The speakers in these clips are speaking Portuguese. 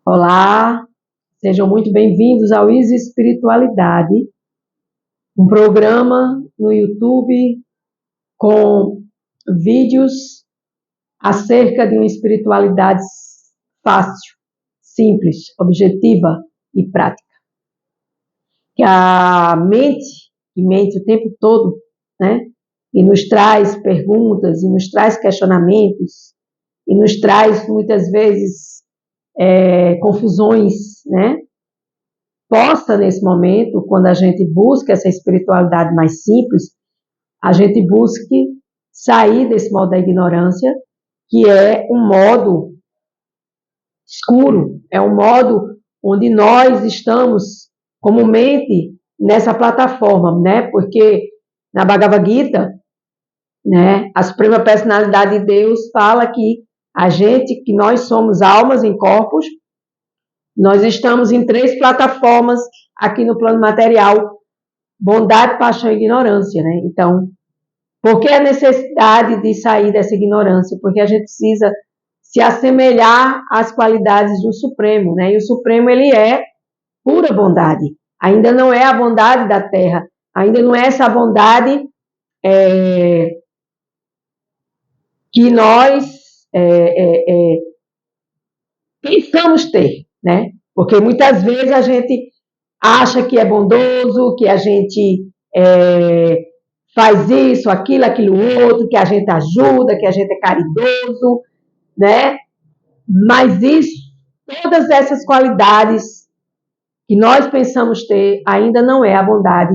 Olá, sejam muito bem-vindos ao Easy Espiritualidade, um programa no YouTube com vídeos acerca de uma espiritualidade fácil, simples, objetiva e prática. Que a mente o tempo todo, né? E nos traz perguntas, e nos traz questionamentos, e nos traz muitas vezes confusões, né? Possa, nesse momento, quando a gente busca essa espiritualidade mais simples, a gente busque sair desse modo da ignorância, que é um modo escuro, é um modo onde nós estamos comumente nessa plataforma, né? Porque na Bhagavad Gita, né, a Suprema Personalidade de Deus fala que que nós somos almas em corpos. Nós estamos em 3 plataformas aqui no plano material: bondade, paixão e ignorância, né? Então, por que a necessidade de sair dessa ignorância? Porque a gente precisa se assemelhar às qualidades do Supremo, né? E o Supremo, ele é pura bondade. Ainda não é a bondade da Terra, ainda não é essa bondade que nós pensamos ter, né? Porque muitas vezes a gente acha que é bondoso, que a gente faz isso, aquilo outro, que a gente ajuda, que a gente é caridoso, né? Mas todas essas qualidades que nós pensamos ter, ainda não é a bondade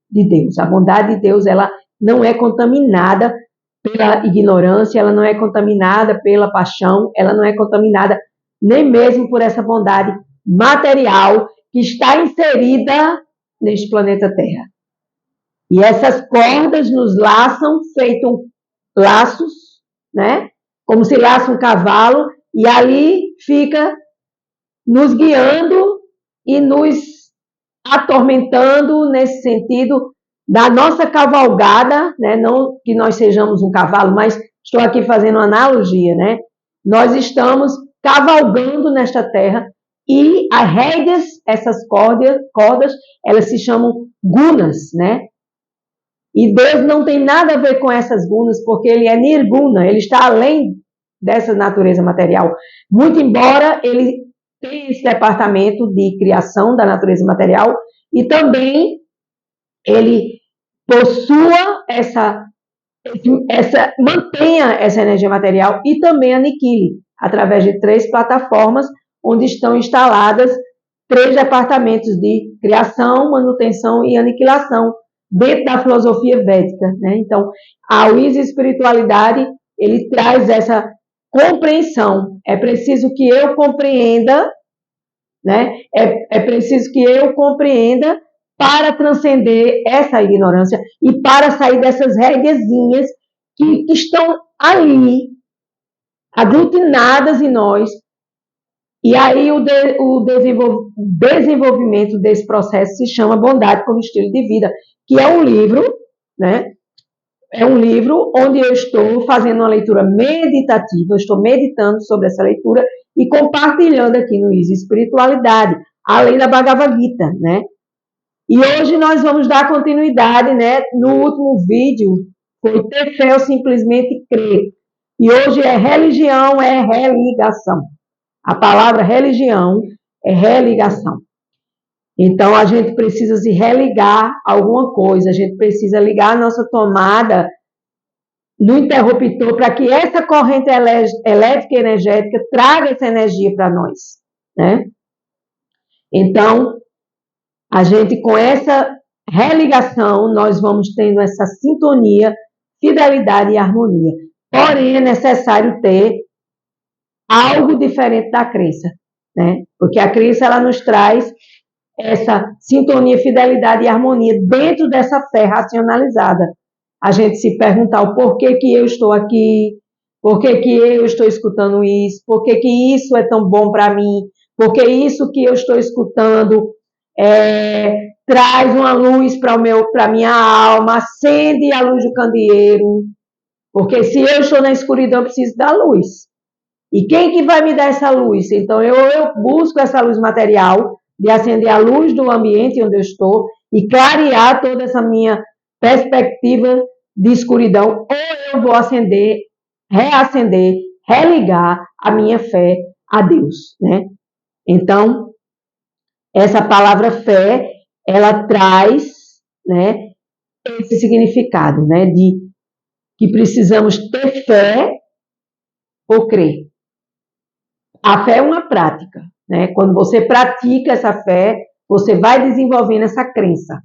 de Deus. A bondade de Deus, ela não é contaminada pela ignorância, ela não é contaminada pela paixão, ela não é contaminada nem mesmo por essa bondade material que está inserida neste planeta Terra. E essas cordas nos laçam, feito laços, né? Como se laça um cavalo, e ali fica nos guiando e nos atormentando nesse sentido da nossa cavalgada, né? Não que nós sejamos um cavalo, mas estou aqui fazendo uma analogia, né? Nós estamos cavalgando nesta terra e as rédeas, essas cordas, elas se chamam gunas, né? E Deus não tem nada a ver com essas gunas, porque ele é nirguna, ele está além dessa natureza material. Muito embora ele tenha esse departamento de criação da natureza material e também ele possua mantenha essa energia material e também aniquile, através de 3 plataformas onde estão instaladas 3 departamentos de criação, manutenção e aniquilação, dentro da filosofia védica, né? Então, a Easy Espiritualidade, ele traz essa compreensão. É preciso que eu compreenda, né? É preciso que eu compreenda para transcender essa ignorância e para sair dessas reguezinhas que estão ali, aglutinadas em nós. E aí o desenvolvimento desse processo se chama Bondade como Estilo de Vida, que é um livro, né? É um livro onde eu estou fazendo uma leitura meditativa, eu estou meditando sobre essa leitura e compartilhando aqui no Easy Espiritualidade, além da Bhagavad Gita, né? E hoje nós vamos dar continuidade, né? No último vídeo foi ter fé ou simplesmente crer. E hoje é religião, é religação. A palavra religião é religação. Então, a gente precisa se religar a alguma coisa, a gente precisa ligar a nossa tomada no interruptor para que essa corrente elétrica e energética traga essa energia para nós, né? Então, a gente, com essa religação, nós vamos tendo essa sintonia, fidelidade e harmonia. Porém, é necessário ter algo diferente da crença, né? Porque a crença, ela nos traz essa sintonia, fidelidade e harmonia dentro dessa fé racionalizada. A gente se perguntar o porquê que eu estou aqui, porquê que eu estou escutando isso, porquê que isso é tão bom para mim, porque isso que eu estou escutando traz uma luz para a minha alma, acende a luz do candeeiro, porque se eu estou na escuridão, eu preciso da luz. E quem que vai me dar essa luz? Então, eu busco essa luz material, de acender a luz do ambiente onde eu estou e clarear toda essa minha perspectiva de escuridão, ou eu vou acender, reacender, religar a minha fé a Deus, né? Então, essa palavra fé, ela traz, né, esse significado, né, de que precisamos ter fé ou crer. A fé é uma prática, né? Quando você pratica essa fé, você vai desenvolvendo essa crença,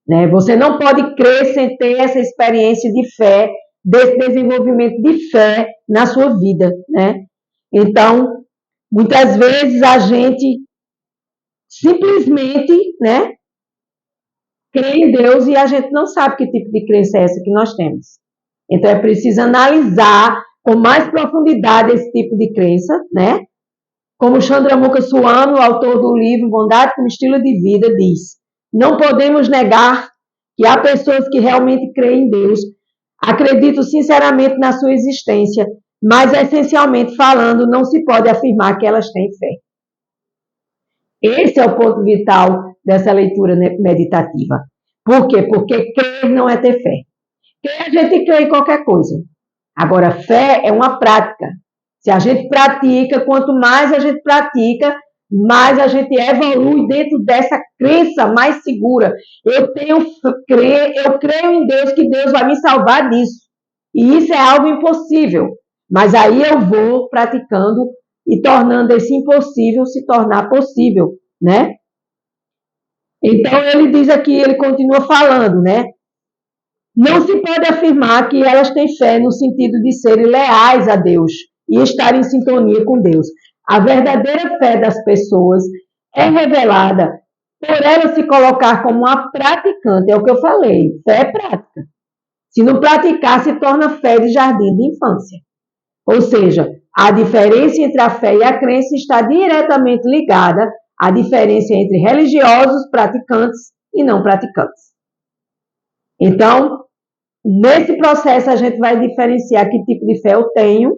né? Você não pode crer sem ter essa experiência de fé, desse desenvolvimento de fé na sua vida, né? Então, muitas vezes a gente simplesmente, né, crê em Deus e a gente não sabe que tipo de crença é essa que nós temos. Então, é preciso analisar com mais profundidade esse tipo de crença, né? Como Chandramukha Swami, o autor do livro Bondade como Estilo de Vida, diz: não podemos negar que há pessoas que realmente creem em Deus, acreditam sinceramente na sua existência, mas essencialmente falando, não se pode afirmar que elas têm fé. Esse é o ponto vital dessa leitura meditativa. Por quê? Porque crer não é ter fé. Crer, a gente crê em qualquer coisa. Agora, fé é uma prática. Se a gente pratica, quanto mais a gente pratica, mais a gente evolui dentro dessa crença mais segura. Eu creio em Deus, que Deus vai me salvar disso. E isso é algo impossível. Mas aí eu vou praticando e tornando esse impossível se tornar possível, né? Então ele diz aqui, ele continua falando, né? Não se pode afirmar que elas têm fé no sentido de serem leais a Deus e estarem em sintonia com Deus. A verdadeira fé das pessoas é revelada por ela se colocar como uma praticante. É o que eu falei, fé é prática. Se não praticar, se torna fé de jardim de infância. Ou seja, a diferença entre a fé e a crença está diretamente ligada à diferença entre religiosos, praticantes e não praticantes. Então, nesse processo, a gente vai diferenciar que tipo de fé eu tenho,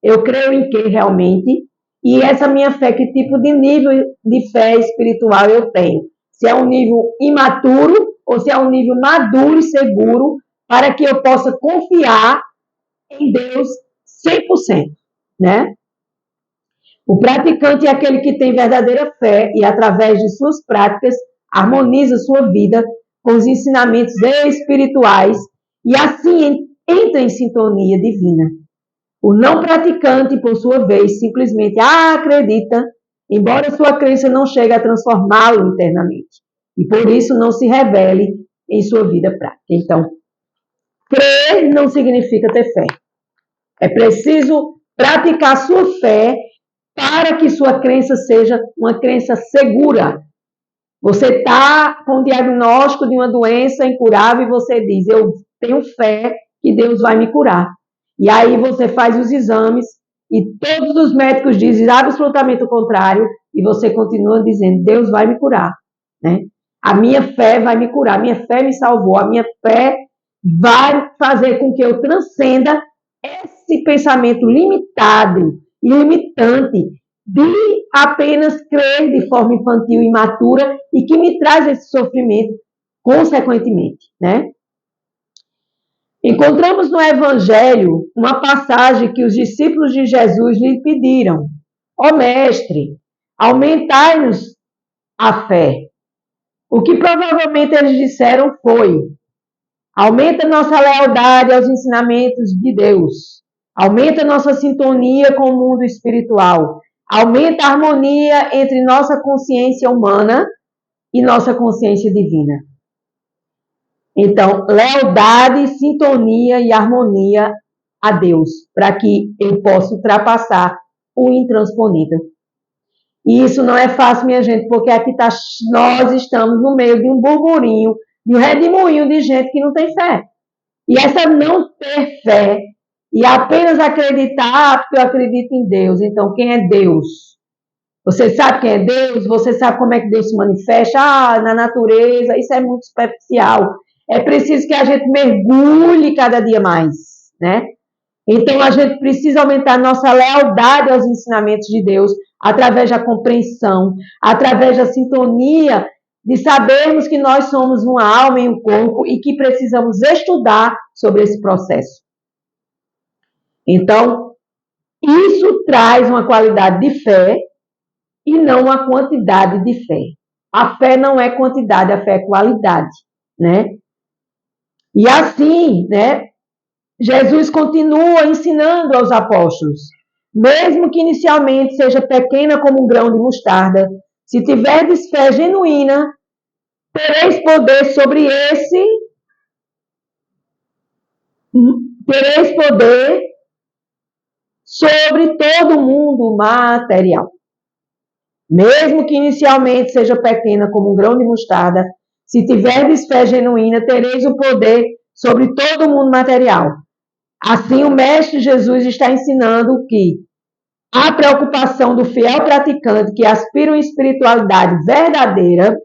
eu creio em que realmente, e essa minha fé, que tipo de nível de fé espiritual eu tenho. Se é um nível imaturo ou se é um nível maduro e seguro, para que eu possa confiar em Deus 100%, né? O praticante é aquele que tem verdadeira fé e, através de suas práticas, harmoniza sua vida com os ensinamentos espirituais e, assim, entra em sintonia divina. O não praticante, por sua vez, simplesmente acredita, embora sua crença não chegue a transformá-lo internamente, e por isso não se revele em sua vida prática. Então, crer não significa ter fé. É preciso praticar sua fé para que sua crença seja uma crença segura. Você está com o diagnóstico de uma doença incurável e você diz: eu tenho fé que Deus vai me curar. E aí você faz os exames e todos os médicos dizem absolutamente o contrário e você continua dizendo: Deus vai me curar, né? A minha fé vai me curar, a minha fé me salvou, a minha fé vai fazer com que eu transcenda esse pensamento limitado e limitante de apenas crer de forma infantil e imatura e que me traz esse sofrimento consequentemente, né? Encontramos no Evangelho uma passagem que os discípulos de Jesus lhe pediram: ó mestre, aumentai-nos a fé. O que provavelmente eles disseram foi: aumenta nossa lealdade aos ensinamentos de Deus, aumenta nossa sintonia com o mundo espiritual, aumenta a harmonia entre nossa consciência humana e nossa consciência divina. Então, lealdade, sintonia e harmonia a Deus, para que eu possa ultrapassar o intransponível. E isso não é fácil, minha gente, porque aqui nós estamos no meio de um burburinho, de um redemoinho de gente que não tem fé. E essa não ter fé e apenas acreditar, porque eu acredito em Deus. Então, quem é Deus? Você sabe quem é Deus? Você sabe como é que Deus se manifesta? Na natureza. Isso é muito superficial. É preciso que a gente mergulhe cada dia mais, né? Então, a gente precisa aumentar nossa lealdade aos ensinamentos de Deus, através da compreensão, através da sintonia, de sabermos que nós somos uma alma e um corpo e que precisamos estudar sobre esse processo. Então, isso traz uma qualidade de fé e não uma quantidade de fé. A fé não é quantidade, a fé é qualidade, né? E assim, né, Jesus continua ensinando aos apóstolos, mesmo que inicialmente seja pequena como um grão de mostarda, se tiverdes fé genuína, tereis poder sobre todo o mundo material. Mesmo que inicialmente seja pequena como um grão de mostarda, se tiverdes fé genuína, tereis o poder sobre todo o mundo material. Assim, o Mestre Jesus está ensinando que a preocupação do fiel praticante que aspira uma espiritualidade verdadeira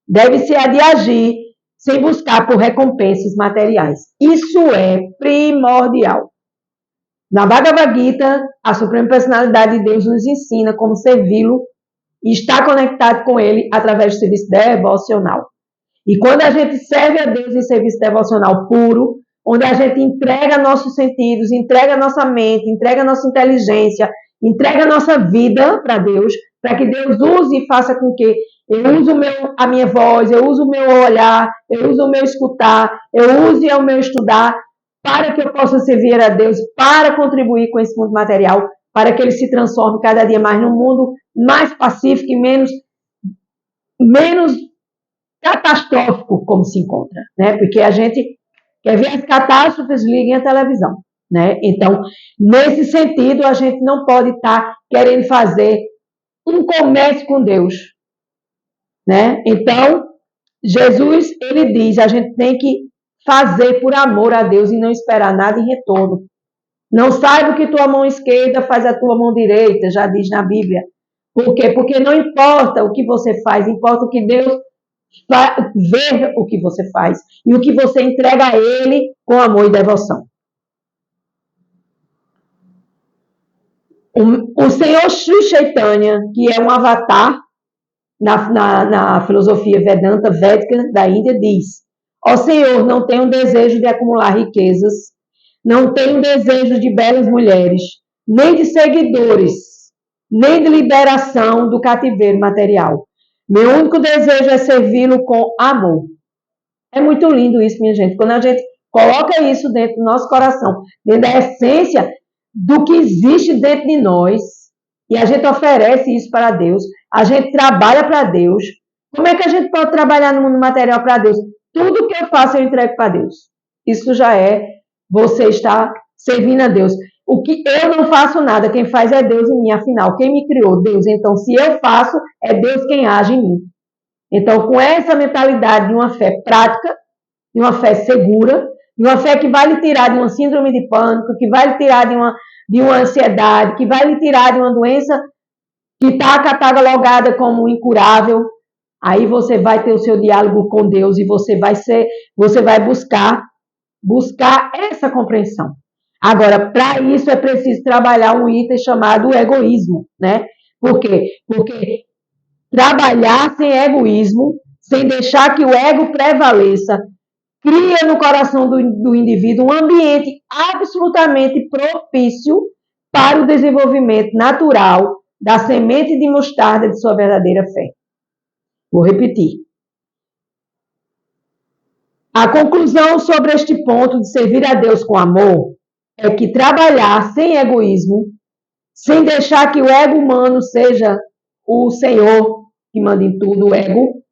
deve ser a de agir sem buscar por recompensas materiais. Isso é primordial. Na Bhagavad Gita, a Suprema Personalidade de Deus nos ensina como servi-lo e estar conectado com ele através do serviço devocional. E quando a gente serve a Deus em serviço devocional puro, onde a gente entrega nossos sentidos, entrega nossa mente, entrega nossa inteligência, entrega nossa vida para Deus, para que Deus use e faça com que eu use a minha voz, eu use o meu olhar, eu use o meu escutar, eu use o meu estudar, para que eu possa servir a Deus, para contribuir com esse mundo material, para que ele se transforme cada dia mais num mundo mais pacífico e menos catastrófico como se encontra, né? Porque a gente quer ver as catástrofes, liguem a televisão, né? Então, nesse sentido, a gente não pode estar querendo fazer um comércio com Deus, né? Então, Jesus, ele diz, a gente tem que fazer por amor a Deus e não esperar nada em retorno. Não saiba que tua mão esquerda faz a tua mão direita, já diz na Bíblia. Por quê? Porque não importa o que você faz, importa o que Deus ver o que você faz e o que você entrega a Ele com amor e devoção. O Senhor Sri Chaitanya, que é um avatar na filosofia Vedanta Védica da Índia, diz: ó Senhor, não tenho desejo de acumular riquezas, não tenho desejo de belas mulheres, nem de seguidores, nem de liberação do cativeiro material. Meu único desejo é servi-lo com amor. É muito lindo isso, minha gente. Quando a gente coloca isso dentro do nosso coração, dentro da essência do que existe dentro de nós, e a gente oferece isso para Deus, a gente trabalha para Deus. Como é que a gente pode trabalhar no mundo material para Deus? Tudo que eu faço eu entrego para Deus. Isso já é você estar servindo a Deus. O que eu não faço nada, quem faz é Deus em mim, afinal, quem me criou? Deus. Então, se eu faço, é Deus quem age em mim. Então, com essa mentalidade de uma fé prática, de uma fé segura, de uma fé que vai lhe tirar de uma síndrome de pânico, que vai lhe tirar de uma ansiedade, que vai lhe tirar de uma doença que está catalogada como incurável, aí você vai ter o seu diálogo com Deus e você vai buscar essa compreensão. Agora, para isso é preciso trabalhar um item chamado egoísmo, né? Por quê? Porque trabalhar sem egoísmo, sem deixar que o ego prevaleça, cria no coração do indivíduo um ambiente absolutamente propício para o desenvolvimento natural da semente de mostarda de sua verdadeira fé. Vou repetir. A conclusão sobre este ponto de servir a Deus com amor é que trabalhar sem egoísmo, sem deixar que o ego humano seja o Senhor que manda em tudo, o ego,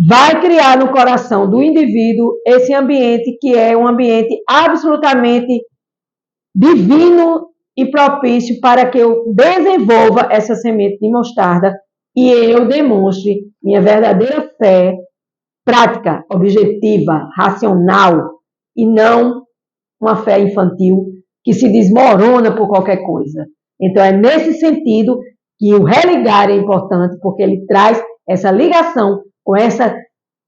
vai criar no coração do indivíduo esse ambiente que é um ambiente absolutamente divino e propício para que eu desenvolva essa semente de mostarda e eu demonstre minha verdadeira fé prática, objetiva, racional e não uma fé infantil que se desmorona por qualquer coisa. Então é nesse sentido que o religar é importante, porque ele traz essa ligação com essa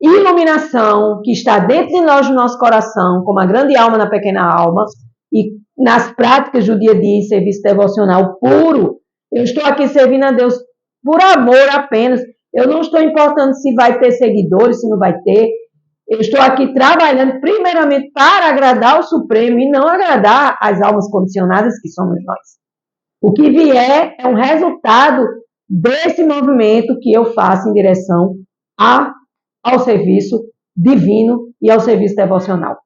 iluminação que está dentro de nós, no nosso coração, como a grande alma na pequena alma, e nas práticas do dia a dia, em serviço devocional puro, eu estou aqui servindo a Deus por amor apenas. Eu não estou importando se vai ter seguidores, se não vai ter. Eu estou aqui trabalhando primeiramente para agradar o Supremo e não agradar as almas condicionadas que somos nós. O que vier é um resultado desse movimento que eu faço em direção ao serviço divino e ao serviço devocional.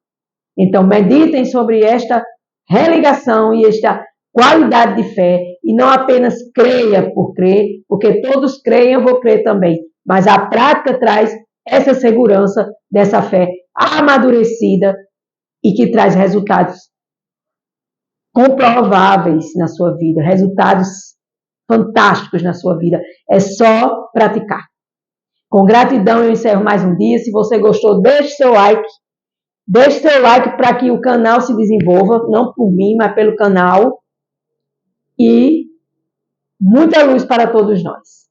Então, meditem sobre esta religação e esta qualidade de fé, e não apenas creia por crer, porque todos creem, eu vou crer também, mas a prática traz essa segurança dessa fé amadurecida e que traz resultados comprováveis na sua vida, resultados fantásticos na sua vida. É só praticar. Com gratidão, eu encerro mais um dia. Se você gostou, deixe seu like. Deixe seu like para que o canal se desenvolva, não por mim, mas pelo canal. E muita luz para todos nós.